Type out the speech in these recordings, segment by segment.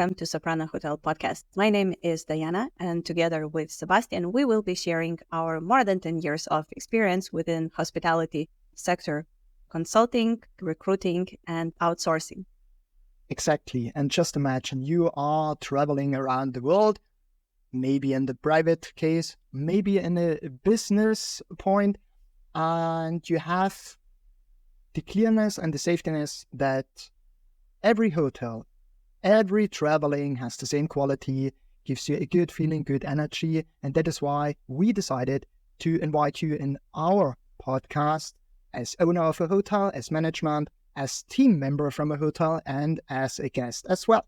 welcome to Soprana Hotel Podcast. My name is Diana, and together with Sebastian, we will be sharing our more than 10 years of experience within hospitality sector, consulting, recruiting, and outsourcing. Exactly. And just imagine you are traveling around the world, maybe in the private case, maybe in a business point, and you have the clearness and the safetyness that every hotel, every traveling has the same quality, gives you a good feeling, good energy. And that is why we decided to invite you in our podcast as owner of a hotel, as management, as team member from a hotel, and as a guest as well.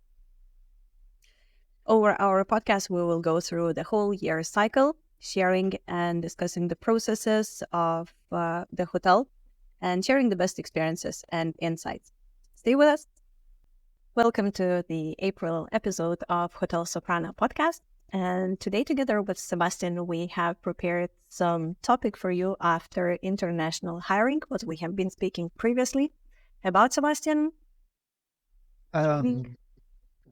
Over our podcast, we will go through the whole year cycle, sharing and discussing the processes of the hotel and sharing the best experiences and insights. Stay with us. Welcome to the April episode of Hotel Soprana podcast. And today, together with Sebastian, we have prepared some topic for you after international hiring, what we have been speaking previously about. Sebastian.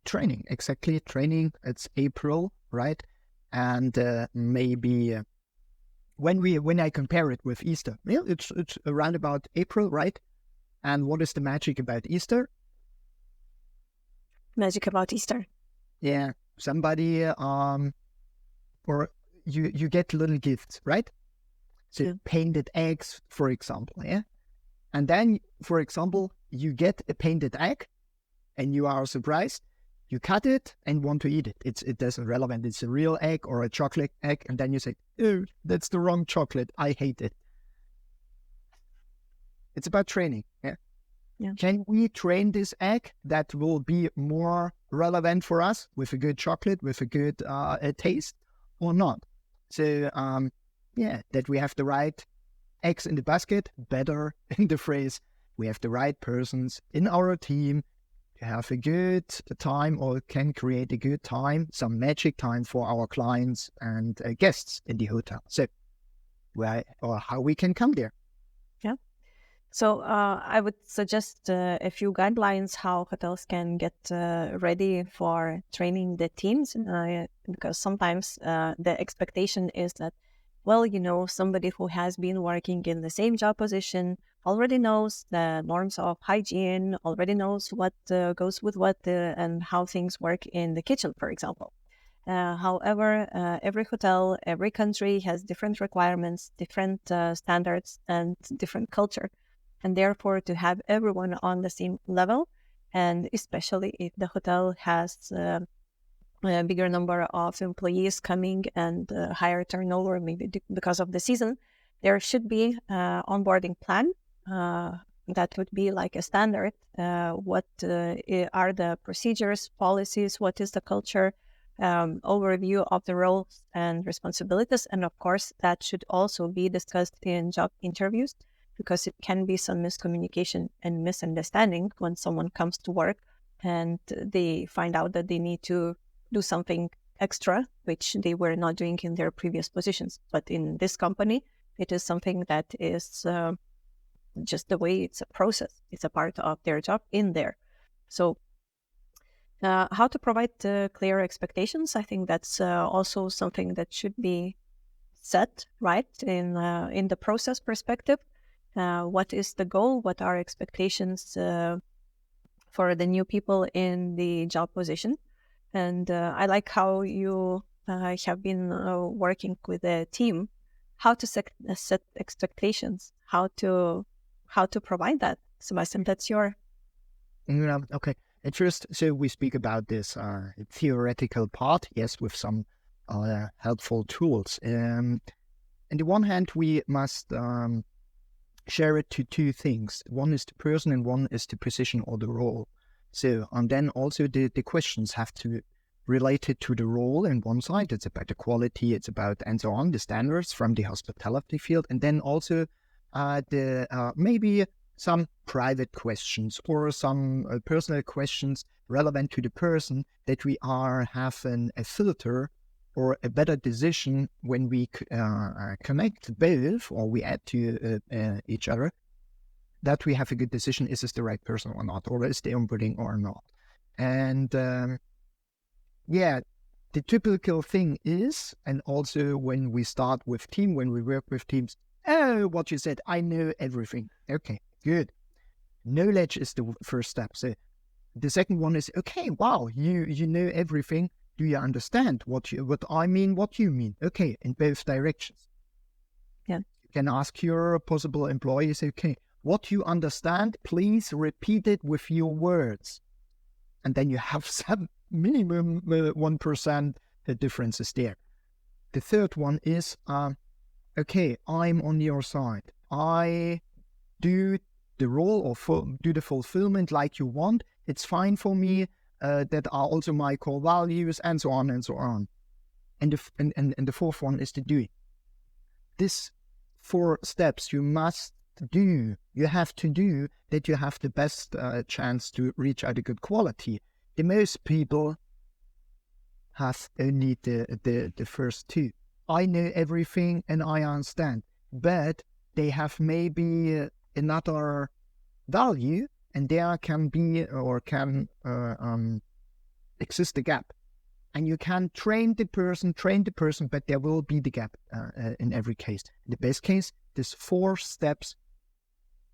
Training, exactly. Training. It's April, right? And maybe when I compare it with Easter, yeah, it's around about April, right? And what is the magic about Easter? Magic about Easter. Yeah, somebody or you get little gifts, right? So painted eggs, for example, yeah. And then, for example, you get a painted egg, and you are surprised. You cut it and want to eat it. It doesn't relevant. It's a real egg or a chocolate egg, and then you say, "Oh, that's the wrong chocolate. I hate it." It's about training. Yeah. Can we train this egg that will be more relevant for us with a good chocolate, with a good taste, or not? So, that we have the right eggs in the basket. Better in the phrase, we have the right persons in our team to have a good time, or can create a good time, some magic time for our clients and guests in the hotel. So, how we can come there. Yeah. So I would suggest a few guidelines how hotels can get ready for training the teams, because sometimes the expectation is that, somebody who has been working in the same job position already knows the norms of hygiene, already knows what goes with what and how things work in the kitchen, for example. However, every hotel, every country has different requirements, different standards, and different culture. And therefore, to have everyone on the same level, and especially if the hotel has a bigger number of employees coming and higher turnover, maybe because of the season, there should be an onboarding plan that would be like a standard. What are the procedures, policies, what is the culture, overview of the roles and responsibilities. And of course, that should also be discussed in job interviews, because it can be some miscommunication and misunderstanding when someone comes to work and they find out that they need to do something extra, which they were not doing in their previous positions. But in this company, it is something that is just the way it's a process. It's a part of their job in there. So how to provide clear expectations, I think that's also something that should be set right in the process perspective. What is the goal? What are expectations for the new people in the job position? And I like how you have been working with a team, how to set expectations, how to provide that. Sebastian, that's your... Okay. At first, so we speak about this theoretical part, yes, with some helpful tools. On the one hand, we must share it to two things. One is the person and one is the position or the role. So, and then also the questions have to relate it to the role. On one side, it's about the quality, it's about, and so on, the standards from the hospitality field. And then also maybe some private questions or some personal questions relevant to the person, that we are having a filter or a better decision when we connect both, or we add to each other, that we have a good decision. Is this the right person or not? Or is the onboarding or not? And yeah, the typical thing is, and also when we start with team, when we work with teams, oh, what you said, I know everything. Okay, good. Knowledge is the first step. So the second one is, okay, wow, you know everything. Do you understand what I mean, what you mean? Okay, in both directions. Yeah. You can ask your possible employees, okay, what you understand, please repeat it with your words. And then you have some minimum 1% differences there. The third one is, okay, I'm on your side. I do the role or do the fulfillment like you want. It's fine for me. That are also my core values, and so on and so on. And the fourth one is to do it. These 4 steps you must do. You have to do that. You have the best chance to reach out a good quality. The most people have only the first 2. I know everything and I understand, but they have maybe another value, and there can be or can exist a gap. And you can train the person, but there will be the gap in every case. In the best case, these 4 steps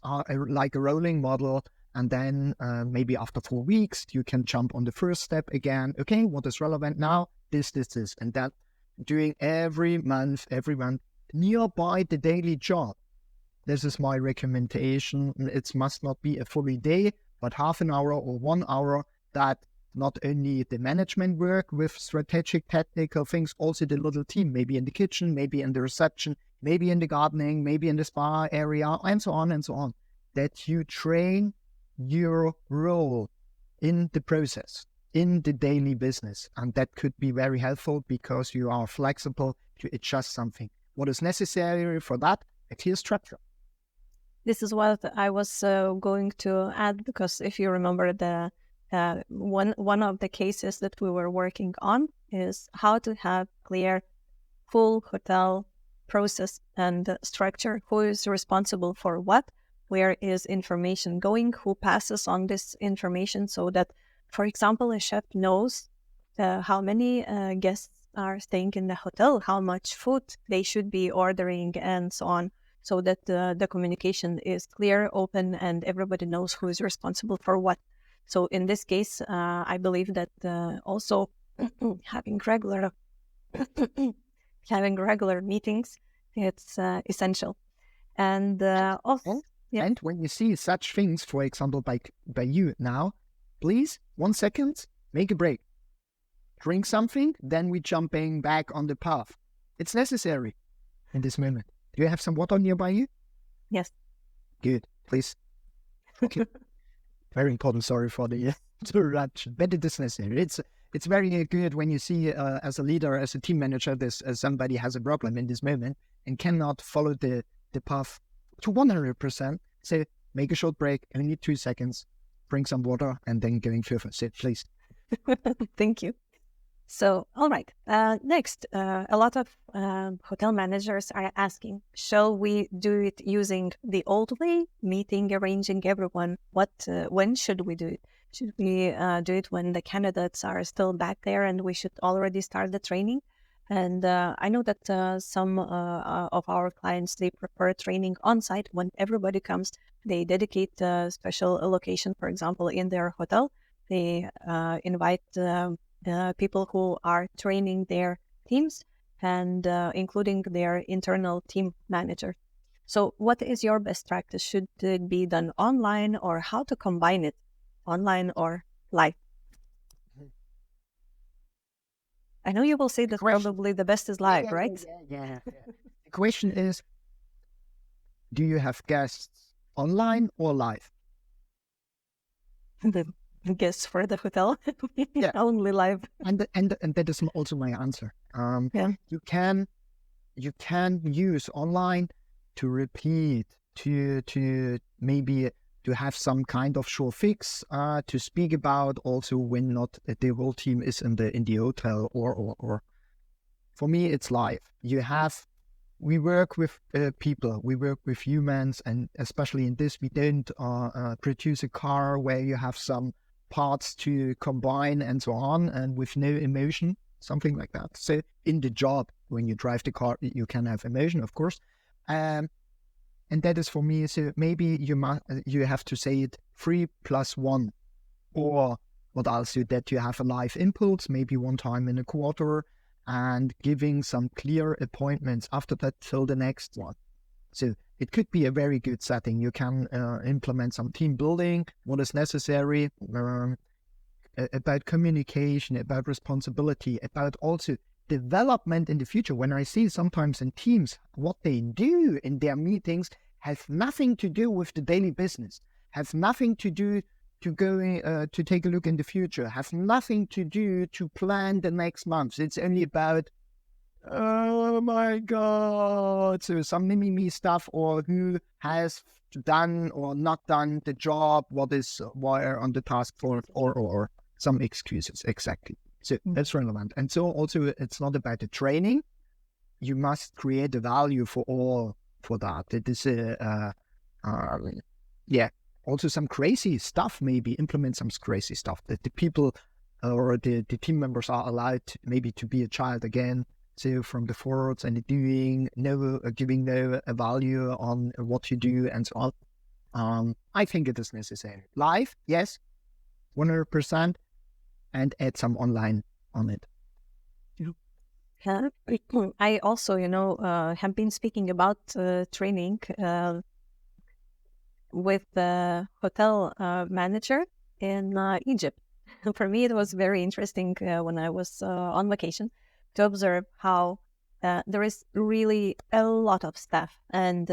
are like a rolling model, and then maybe after 4 weeks, you can jump on the first step again. Okay, what is relevant now? This, and that. Doing every month, nearby the daily job. This is my recommendation. It must not be a fully day, but half an hour or 1 hour, that not only the management work with strategic, technical things, also the little team, maybe in the kitchen, maybe in the reception, maybe in the gardening, maybe in the spa area, and so on and so on. That you train your role in the process, in the daily business. And that could be very helpful because you are flexible to adjust something. What is necessary for that? A clear structure. This is what I was going to add, because if you remember, the one of the cases that we were working on is how to have clear, full hotel process and structure. Who is responsible for what? Where is information going? Who passes on this information, so that, for example, a chef knows how many guests are staying in the hotel, how much food they should be ordering, and so on, so that the communication is clear, open, and everybody knows who is responsible for what. So in this case, I believe that also having regular having regular meetings, it's essential. And also, yeah. And when you see such things, for example, by you now, please, 1 second, make a break. Drink something, then we jumping back on the path. It's necessary in this moment. Do you have some water nearby you? Yes. Good, please. Okay. Very important. Sorry for the interruption, but it is necessary. It's very good when you see as a leader, as a team manager, this somebody has a problem in this moment and cannot follow the path to 100%. So make a short break, only 2 seconds, drink some water, and then going further. So please. Thank you. So, all right. Next, a lot of hotel managers are asking, shall we do it using the old way, meeting, arranging everyone? When should we do it? Should we do it when the candidates are still back there and we should already start the training? And I know that some of our clients, they prefer training on site when everybody comes. They dedicate a special location, for example, in their hotel. They invite people who are training their teams and including their internal team manager. So what is your best practice? Should it be done online, or how to combine it, online or live? I know you will say that probably the best is live, right? Yeah. The question is, do you have guests online or live? The guests for the hotel, only live. And that is also my answer. You can use online to repeat, to maybe to have some kind of sure fix, to speak about also when not the whole team is in the hotel or. For me, it's live. We work with people, we work with humans, and especially in this, we don't produce a car where you have some parts to combine and so on, and with no emotion, something like that. So in the job, when you drive the car, you can have emotion, of course. And that is for me. So maybe you have to say it 3+1, or what else? That you have a live impulse, maybe one time in a quarter, and giving some clear appointments after that till the next one. So it could be a very good setting. You can implement some team building, what is necessary, about communication, about responsibility, about also development in the future. When I see sometimes in teams, what they do in their meetings has nothing to do with the daily business, has nothing to do to go to take a look in the future, has nothing to do to plan the next month. It's only about, oh my God, so some mini-me stuff, or who has done or not done the job, what is where on the task force, or some excuses. Exactly. So that's relevant. And so also it's not about the training. You must create a value for all for that. It is also some crazy stuff, maybe implement some crazy stuff that the people or the team members are allowed maybe to be a child again. So from the forwards and giving no value on what you do and so on. I think it is necessary. Live, yes, 100%, and add some online on it. I also, have been speaking about training with the hotel manager in Egypt. For me, it was very interesting when I was on vacation to observe how there is really a lot of staff, and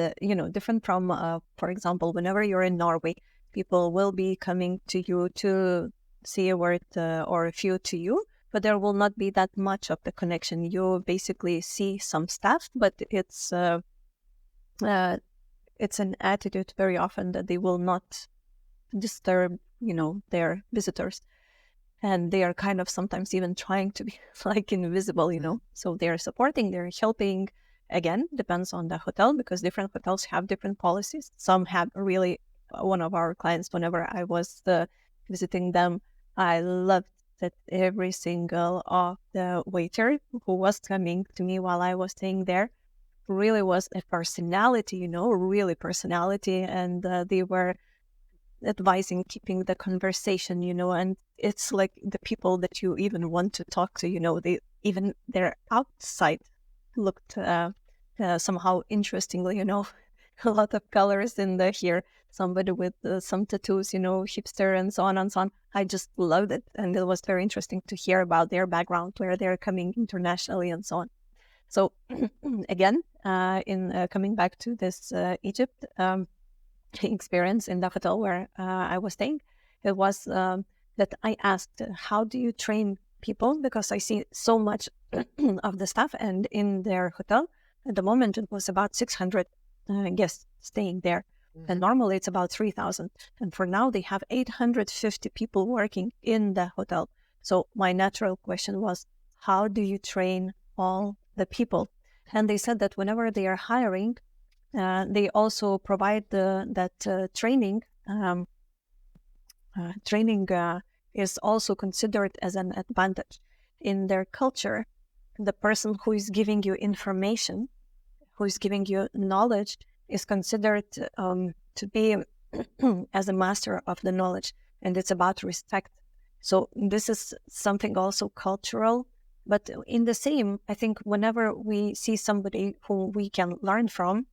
different from, for example, whenever you're in Norway, people will be coming to you to say a word or a few to you, but there will not be that much of the connection. You basically see some staff, but it's an attitude very often that they will not disturb, their visitors. And they are kind of sometimes even trying to be like invisible, So they're supporting, they're helping. Again, depends on the hotel, because different hotels have different policies. Some have really, one of our clients, whenever I was visiting them, I loved that every single of the waiter who was coming to me while I was staying there really was a personality, really personality. And they were advising keeping the conversation, and it's like the people that you even want to talk to, even their outside looked somehow interestingly, a lot of colors in the hair, somebody with some tattoos, hipster and so on and so on. I just loved it. And it was very interesting to hear about their background, where they're coming internationally and so on. So again, in coming back to this Egypt experience in the hotel where I was staying, it was that I asked, how do you train people? Because I see so much of the staff, and in their hotel at the moment it was about 600 guests staying there. Mm-hmm. And normally it's about 3,000. And for now they have 850 people working in the hotel. So my natural question was, how do you train all the people? And they said that whenever they are hiring, they also provide that training. Training is also considered as an advantage. In their culture, the person who is giving you information, who is giving you knowledge, is considered to be as a master of the knowledge, and it's about respect. So this is something also cultural. But in the same, I think whenever we see somebody who we can learn from,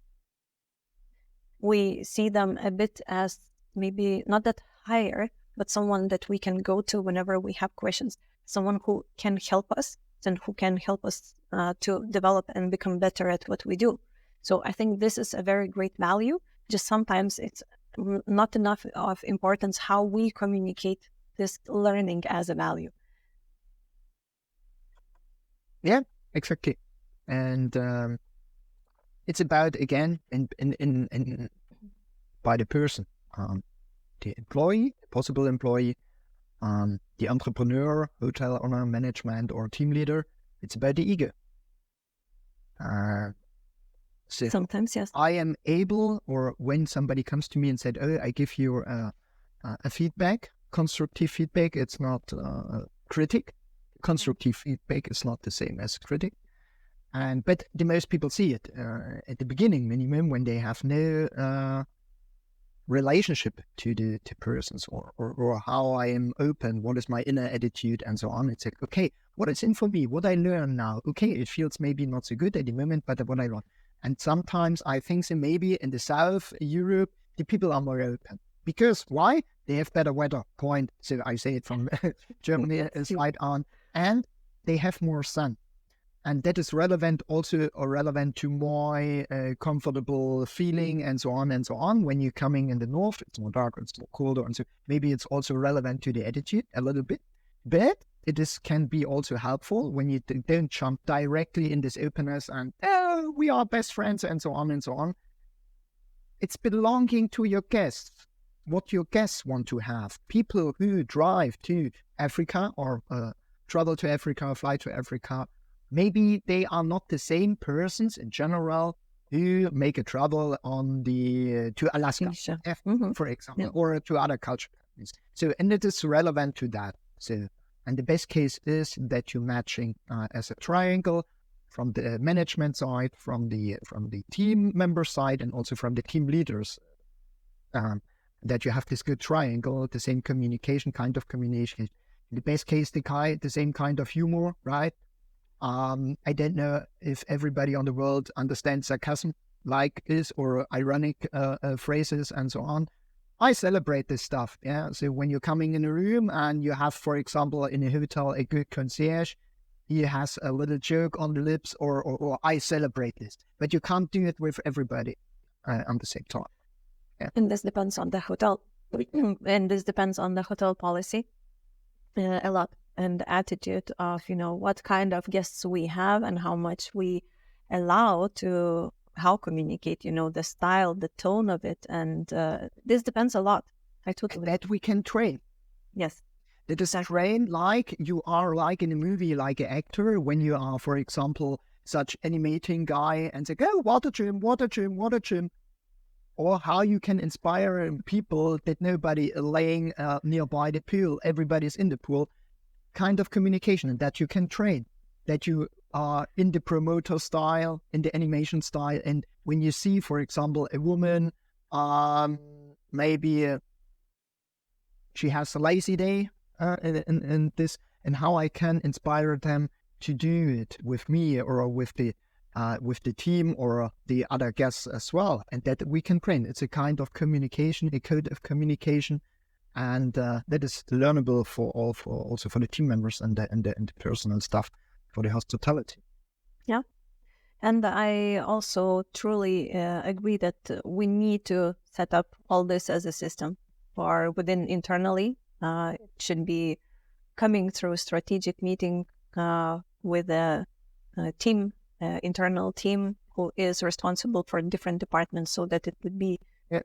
we see them a bit as maybe not that higher, but someone that we can go to whenever we have questions, someone who can help us and who can help us to develop and become better at what we do. So I think this is a very great value. Just sometimes it's not enough of importance how we communicate this learning as a value. Yeah, exactly. And it's about, again, in by the person, the employee, the possible employee, the entrepreneur, hotel owner, management, or team leader. It's about the ego. So sometimes, yes. I am able, or when somebody comes to me and said, "Oh, I give you a feedback constructive feedback. It's not critic. Constructive feedback is not the same as critic. But the most people see it at the beginning minimum when they have no relationship to the persons or how I am open, what is my inner attitude and so on. It's like, okay, what is in for me? What I learn now? Okay, it feels maybe not so good at the moment, but what I learn. And sometimes I think so maybe in the South Europe, the people are more open. Because why? They have better weather, point. So I say it from Germany side on. And they have more sun. And that is relevant also or relevant to my comfortable feeling and so on and so on. When you're coming in the north, it's more darker, it's more colder. And so maybe it's also relevant to the attitude a little bit. But can be also helpful when you don't jump directly in this openness and, oh, we are best friends and so on and so on. It's belonging to your guests, what your guests want to have. People who drive to Africa or travel to Africa, fly to Africa, maybe they are not the same persons in general who make a travel on to Alaska, for example, or to other cultures. So, and it is relevant to that. So, and the best case is that you're matching as a triangle from the management side, from the team member side, and also from the team leaders. That you have this good triangle, the same kind of communication. In the best case, the same kind of humor, right? I don't know if everybody on the world understands sarcasm like this or ironic phrases and so on. I celebrate this stuff. Yeah. So when you're coming in a room and you have, for example, in a hotel, a good concierge, he has a little joke on the lips or I celebrate this, but you can't do it with everybody on the same time. Yeah. And this depends on the hotel. And this depends on the hotel policy a lot. And the attitude of, what kind of guests we have and how much we allow to how communicate, the style, the tone of it. And this depends a lot. I totally. That we can train. Yes. That is train like you are like in a movie, like an actor, when you are, for example, such animating guy and say, go, water gym, water gym, water gym. Or how you can inspire people that nobody laying nearby the pool, everybody's in the pool. Kind of communication, and that you can train, that you are in the promoter style, in the animation style, and when you see, for example, a woman, maybe she has a lazy day, and how I can inspire them to do it with me or with the team or the other guests as well, and that we can train. It's a kind of communication, a code of communication. And that is learnable also for the team members and the personal stuff for the hospitality. Yeah, and I also truly agree that we need to set up all this as a system for within internally. It should be coming through strategic meeting with a team, internal team who is responsible for different departments, so that it would be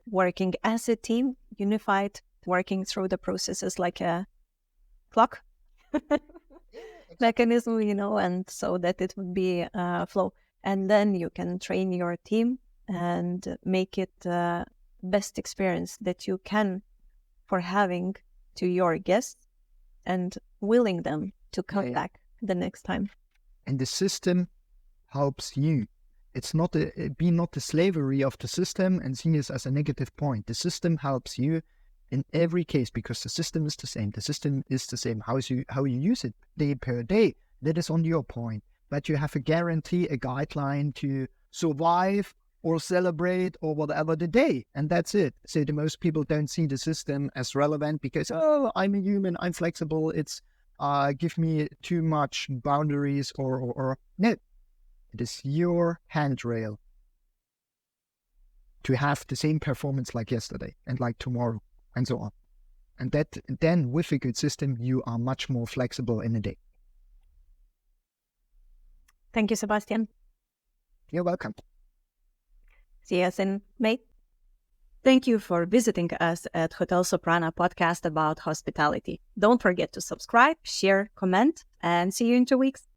working as a team, unified, working through the processes like a clock mechanism, and so that it would be flow. And then you can train your team and make it the best experience that you can for having to your guests and willing them to come back the next time. And the system helps you. It's not not the slavery of the system and seeing this as a negative point. The system helps you in every case, because the system is the same. The system is the same. How you use it day per day, that is on your point. But you have a guarantee, a guideline to survive or celebrate or whatever the day. And that's it. So the most people don't see the system as relevant because, oh, I'm a human, I'm flexible. It's give me too much boundaries or no. It is your handrail to have the same performance like yesterday and like tomorrow. And so on. And that then with a good system, you are much more flexible in a day. Thank you, Sebastian. You're welcome. See us in May. Thank you for visiting us at Hotel Soprana podcast about hospitality. Don't forget to subscribe, share, comment, and see you in 2 weeks.